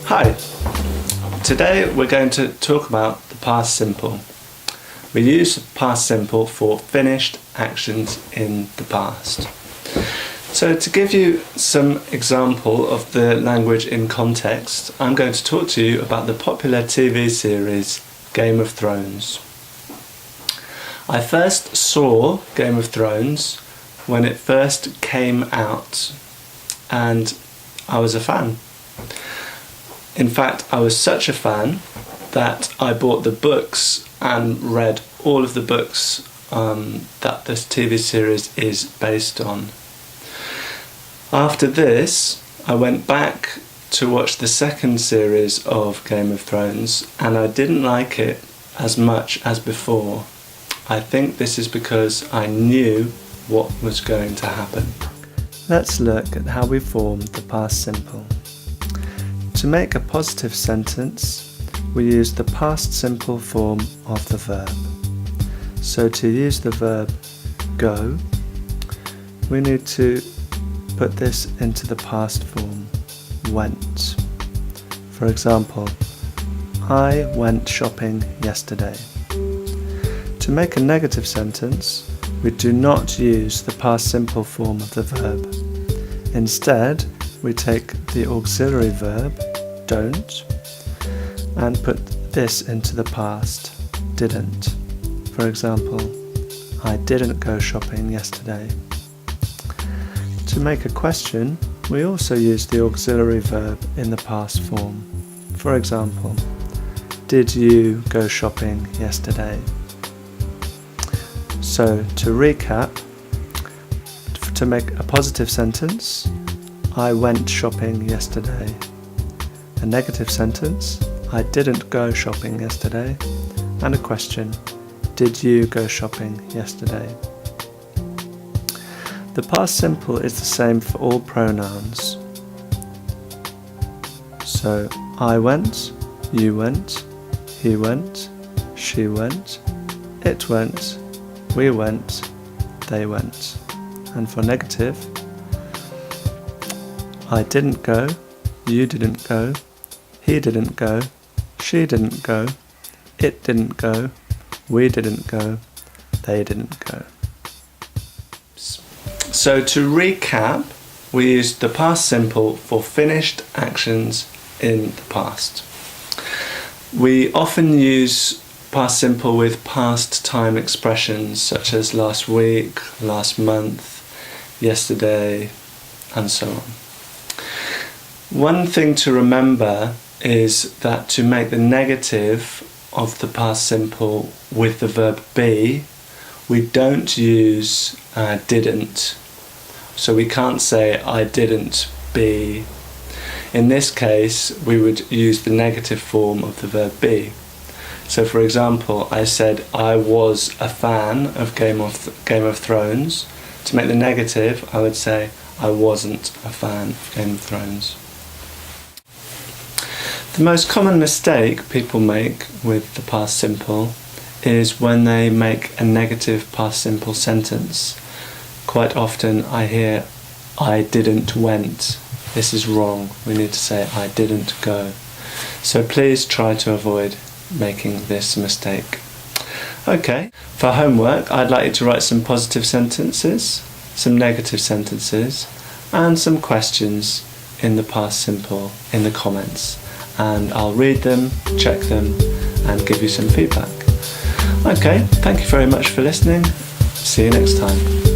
Hi, today we're going to talk about the past simple. We use past simple for finished actions in the past. So to give you some example of the language in context, I'm going to talk to you about the popular TV series Game of Thrones. I first saw Game of Thrones when it first came out, and I was a fan. In fact, I was such a fan that I bought the books and read all of the books that this TV series is based on. After this, I went back to watch the second series of Game of Thrones, and I didn't like it as much as before. I think this is because I knew what was going to happen. Let's look at how we form the past simple. To make a positive sentence, we use the past simple form of the verb. So to use the verb go, we need to put this into the past form, went. For example, I went shopping yesterday. To make a negative sentence, we do not use the past simple form of the verb. Instead, we take the auxiliary verb, don't, and put this into the past, didn't. For example, I didn't go shopping yesterday. To make a question, we also use the auxiliary verb in the past form. For example, did you go shopping yesterday? So to recap, to make a positive sentence, I went shopping yesterday. A negative sentence, I didn't go shopping yesterday. And a question, did you go shopping yesterday? The past simple is the same for all pronouns. So I went, you went, he went, she went, it went, we went, they went. And for negative, I didn't go, you didn't go, he didn't go, she didn't go, it didn't go, we didn't go, they didn't go. So to recap, we used the past simple for finished actions in the past. We often use past simple with past time expressions such as last week, last month, yesterday, and so on. One thing to remember is that to make the negative of the past simple with the verb be, we don't use didn't. So we can't say I didn't be. In this case, we would use the negative form of the verb be. So for example, I said I was a fan of Game of Thrones. To make the negative, I would say I wasn't a fan of Game of Thrones. The most common mistake people make with the past simple is when they make a negative past simple sentence. Quite often I hear I didn't went. This is wrong. We need to say I didn't go. So please try to avoid making this mistake. Okay, for homework I'd like you to write some positive sentences, some negative sentences, and some questions in the past simple in the comments. And I'll read them, check them, and give you some feedback. Okay, thank you very much for listening. See you next time.